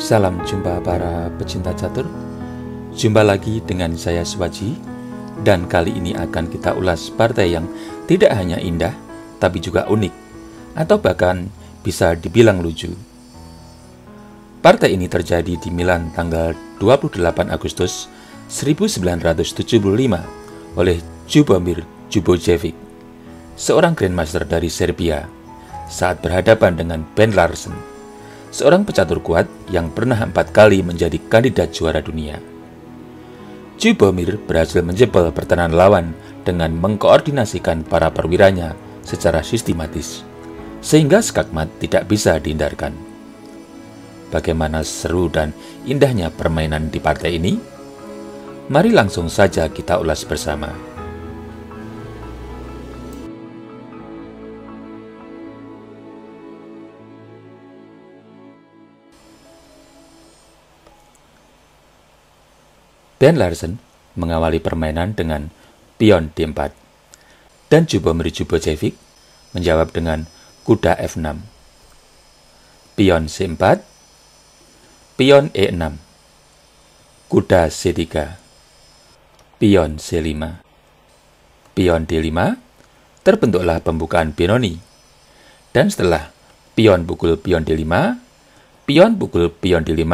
Salam jumpa para pecinta catur. Jumpa lagi dengan saya Swaji. Dan kali ini akan kita ulas partai yang tidak hanya indah, tapi juga unik, atau bahkan bisa dibilang lucu. Partai ini terjadi di Milan tanggal 28 Agustus 1975 oleh Ljubomir Ljubojevic, seorang Grandmaster dari Serbia, saat berhadapan dengan Ben Larsen, seorang pecatur kuat yang pernah 4 kali menjadi kandidat juara dunia. Ljubomir berhasil menjebol pertahanan lawan dengan mengkoordinasikan para perwiranya secara sistematis, sehingga skakmat tidak bisa dihindarkan. Bagaimana seru dan indahnya permainan di partai ini? Mari langsung saja kita ulas bersama. Ben Larsen mengawali permainan dengan pion D4, dan Ljubomir Ljubojevic menjawab dengan kuda F6, pion C4, pion E6, kuda C3, pion C5, pion D5, terbentuklah pembukaan Benoni. Dan setelah pion pukul pion D5, pion pukul pion D5,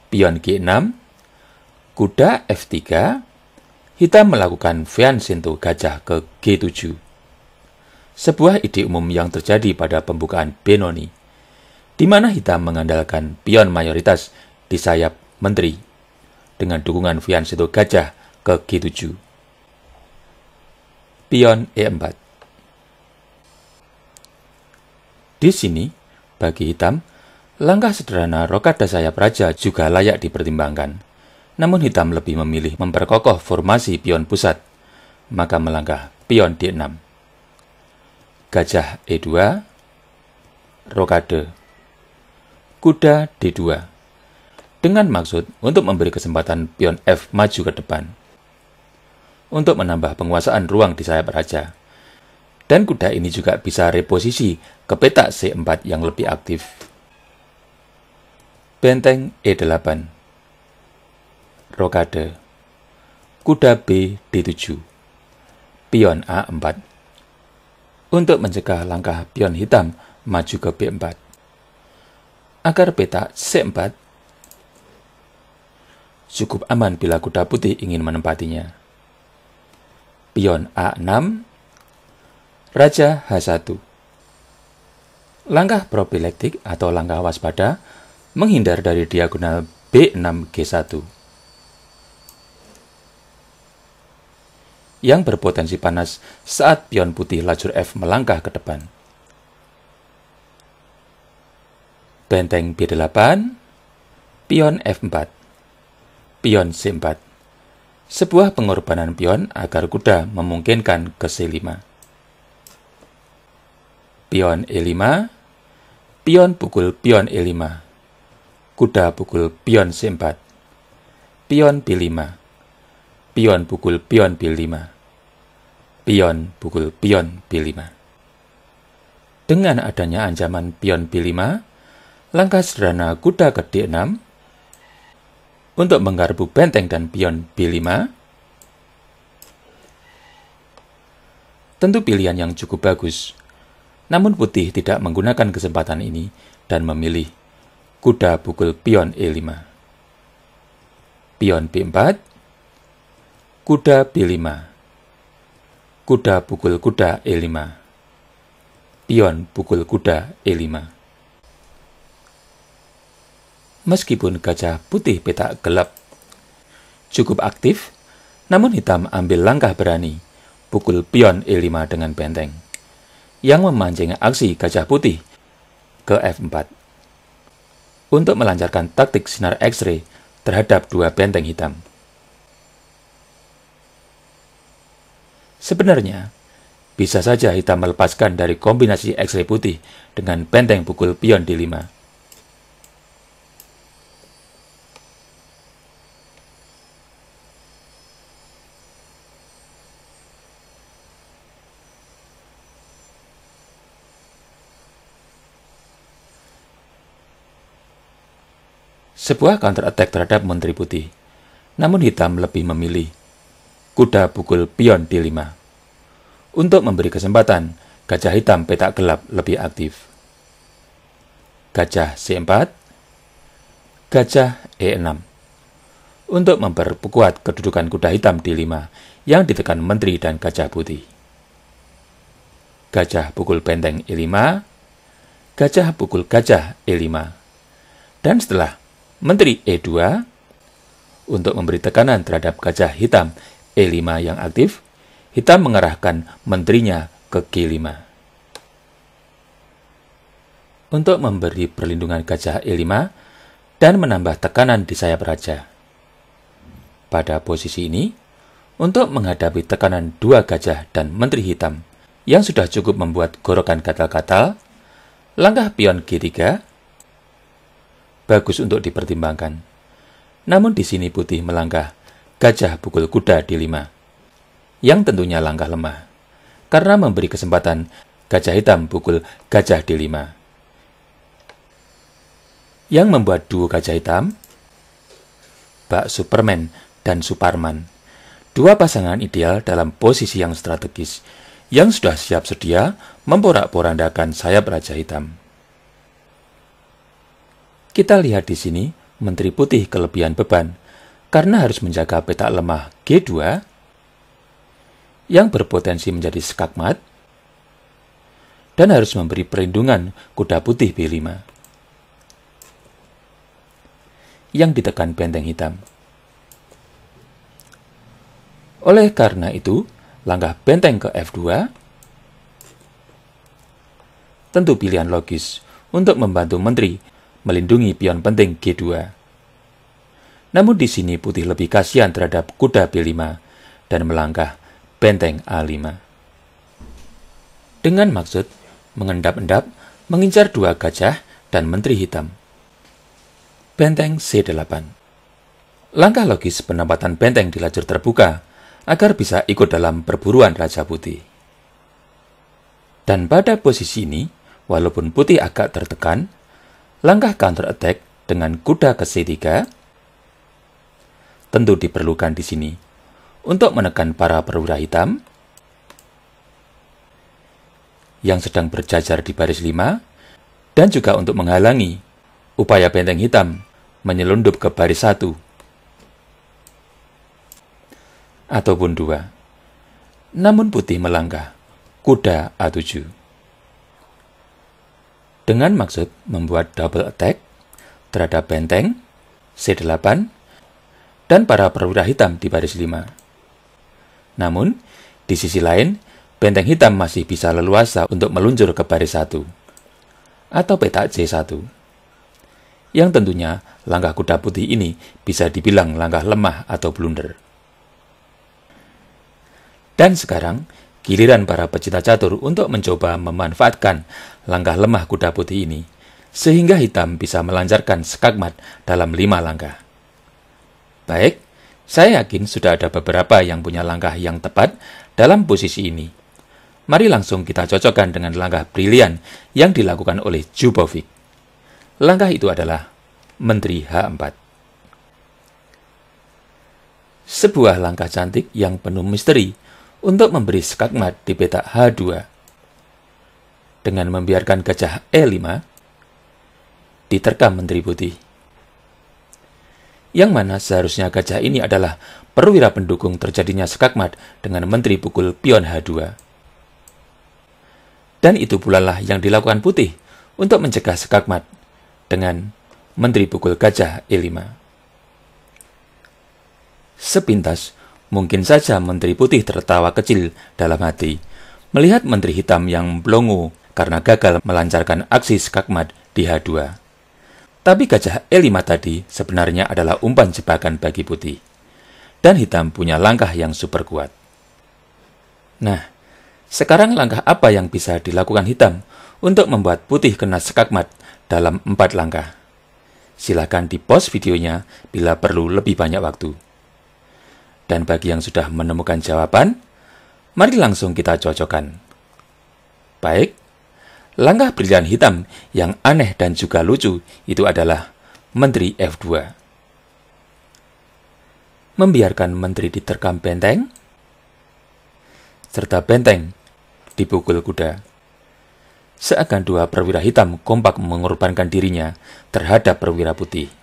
pion G6, kuda F3, hitam melakukan Fianchetto gajah ke G7. Sebuah ide umum yang terjadi pada pembukaan Benoni, di mana hitam mengandalkan pion mayoritas di sayap menteri, dengan dukungan Fianchetto gajah ke G7. Pion E4. Di sini, bagi hitam, langkah sederhana rokade sayap raja juga layak dipertimbangkan. Namun hitam lebih memilih memperkokoh formasi pion pusat, maka melangkah pion D6. Gajah E2, rokade, kuda D2, dengan maksud untuk memberi kesempatan pion F maju ke depan, untuk menambah penguasaan ruang di sayap raja. Dan kuda ini juga bisa reposisi ke petak C4 yang lebih aktif. Benteng E8, rokade, kuda B D7, pion A4, untuk mencegah langkah pion hitam maju ke B4, agar petak C4 cukup aman bila kuda putih ingin menempatinya. Pion A6, raja H1. Langkah prophylektik atau langkah waspada menghindar dari diagonal B6 G1 yang berpotensi panas saat pion putih lajur F melangkah ke depan. Benteng B8, pion F4, pion C4. Sebuah pengorbanan pion agar kuda memungkinkan ke C5. Pion E5, pion pukul pion E5, kuda pukul pion C4, pion B5, pion pukul pion B5, pion pukul pion B5. Dengan adanya ancaman pion B5, langkah sederhana kuda ke D6 untuk menggarpu benteng dan pion B5 tentu pilihan yang cukup bagus. Namun putih tidak menggunakan kesempatan ini dan memilih kuda pukul pion E5, pion B4, kuda B5, kuda pukul kuda E5, pion pukul kuda E5. Meskipun gajah putih petak gelap cukup aktif, namun hitam ambil langkah berani, pukul pion E5 dengan benteng, yang memancing aksi gajah putih ke F4 untuk melancarkan taktik sinar X-ray terhadap dua benteng hitam. Sebenarnya, bisa saja hitam melepaskan dari kombinasi X-ray putih dengan benteng pukul pion D5. sebuah counter attack terhadap Menteri Putih. Namun hitam lebih memilih kuda pukul pion D5 untuk memberi kesempatan gajah hitam petak gelap lebih aktif. Gajah C4, gajah E6 untuk memperkuat kedudukan kuda hitam D5 yang ditekan Menteri dan gajah putih. Gajah pukul benteng E5, gajah pukul gajah E5. Dan setelah Menteri E2, untuk memberi tekanan terhadap gajah hitam E5 yang aktif, hitam mengarahkan menterinya ke G5. Untuk memberi perlindungan gajah E5 dan menambah tekanan di sayap raja. Pada posisi ini, untuk menghadapi tekanan dua gajah dan menteri hitam yang sudah cukup membuat gorokan gatal-gatal, langkah pion G3 bagus untuk dipertimbangkan. Namun di sini putih melangkah gajah pukul kuda D5, yang tentunya langkah lemah, karena memberi kesempatan gajah hitam pukul gajah D5. Yang membuat duo gajah hitam, Bak Superman dan Suparman, dua pasangan ideal dalam posisi yang strategis, yang sudah siap sedia memporak-porandakan sayap raja hitam. Kita lihat di sini, Menteri Putih kelebihan beban, karena harus menjaga petak lemah G2, yang berpotensi menjadi skakmat, dan harus memberi perlindungan kuda putih B5. Yang ditekan benteng hitam. Oleh karena itu, langkah benteng ke F2 tentu pilihan logis untuk membantu menteri melindungi pion penting G2. Namun di sini putih lebih kasihan terhadap kuda B5 dan melangkah benteng A5. Dengan maksud mengendap-endap mengincar dua gajah dan menteri hitam. Benteng C8. Langkah logis penempatan benteng di lajur terbuka agar bisa ikut dalam perburuan Raja Putih. Dan pada posisi ini, walaupun putih agak tertekan, langkah counter attack dengan kuda ke C3 tentu diperlukan di sini untuk menekan para perwira hitam yang sedang berjajar di baris 5 dan juga untuk menghalangi upaya benteng hitam menyelundup ke baris 1 ataupun 2. Namun putih melangkah kuda A7 dengan maksud membuat double attack terhadap benteng C8 dan para perwira hitam di baris 5. Namun, di sisi lain, benteng hitam masih bisa leluasa untuk meluncur ke baris 1 atau petak C1. Yang tentunya langkah kuda putih ini bisa dibilang langkah lemah atau blunder. Dan sekarang, giliran para pecinta catur untuk mencoba memanfaatkan langkah lemah kuda putih ini, sehingga hitam bisa melancarkan skakmat dalam 5 langkah. Baik, saya yakin sudah ada beberapa yang punya langkah yang tepat dalam posisi ini. Mari langsung kita cocokkan dengan langkah brilian yang dilakukan oleh Jubovic. Langkah itu adalah Menteri H4. Sebuah langkah cantik yang penuh misteri untuk memberi skakmat di petak H2. Dengan membiarkan gajah E5 diterkam Menteri Putih. Yang mana seharusnya gajah ini adalah perwira pendukung terjadinya skakmat dengan Menteri pukul pion H2. Dan itu pula lah yang dilakukan Putih untuk mencegah skakmat dengan Menteri pukul gajah E5. Sepintas, mungkin saja Menteri Putih tertawa kecil dalam hati melihat Menteri Hitam yang blongo karena gagal melancarkan aksi skakmat di H2. Tapi gajah E5 tadi sebenarnya adalah umpan jebakan bagi Putih. Dan Hitam punya langkah yang super kuat. Nah, sekarang langkah apa yang bisa dilakukan Hitam untuk membuat Putih kena skakmat dalam 4 langkah? Silakan di pause videonya bila perlu lebih banyak waktu. Dan bagi yang sudah menemukan jawaban, mari langsung kita cocokkan. Baik, langkah brilian Hitam yang aneh dan juga lucu itu adalah Menteri F2. Membiarkan menteri diterkam benteng, serta benteng dipukul kuda. Seakan dua perwira hitam kompak mengorbankan dirinya terhadap perwira putih.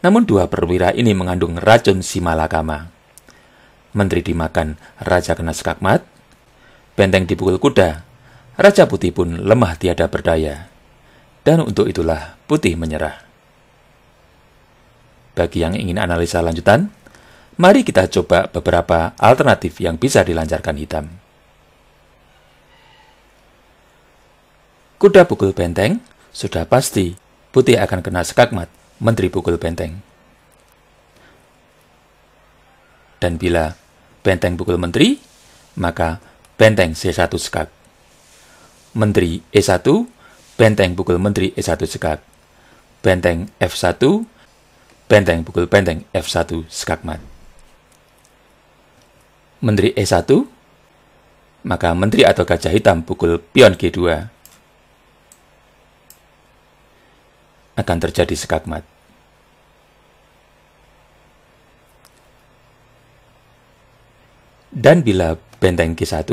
Namun dua perwira ini mengandung racun si malakama. Menteri dimakan, raja kena skakmat. Benteng dipukul kuda, raja putih pun lemah tiada berdaya. Dan untuk itulah putih menyerah. Bagi yang ingin analisa lanjutan, mari kita coba beberapa alternatif yang bisa dilancarkan hitam. Kuda pukul benteng, sudah pasti putih akan kena skakmat menteri pukul benteng. Dan bila benteng pukul menteri, maka benteng C1 skak. Menteri E1, benteng pukul menteri E1 skak. Benteng F1, benteng pukul benteng F1 skakmat. Menteri E1, maka menteri atau gajah hitam pukul pion G2, akan terjadi skakmat. Dan bila benteng G1,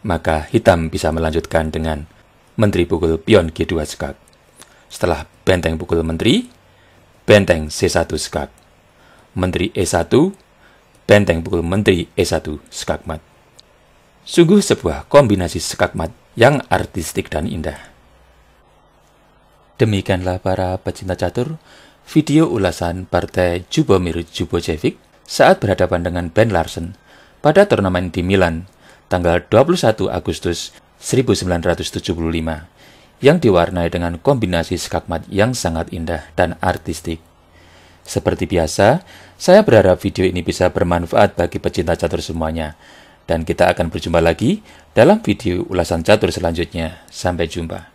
maka hitam bisa melanjutkan dengan menteri pukul pion G2 skak. Setelah benteng pukul menteri, benteng C1 skak. Menteri E1, benteng pukul menteri E1 skakmat. Sungguh sebuah kombinasi skakmat yang artistik dan indah. Demikianlah para pecinta catur, video ulasan partai Jubomir Jubojevic saat berhadapan dengan Ben Larsen pada turnamen di Milan tanggal 21 Agustus 1975 yang diwarnai dengan kombinasi skakmat yang sangat indah dan artistik. Seperti biasa, saya berharap video ini bisa bermanfaat bagi pecinta catur semuanya, dan kita akan berjumpa lagi dalam video ulasan catur selanjutnya. Sampai jumpa.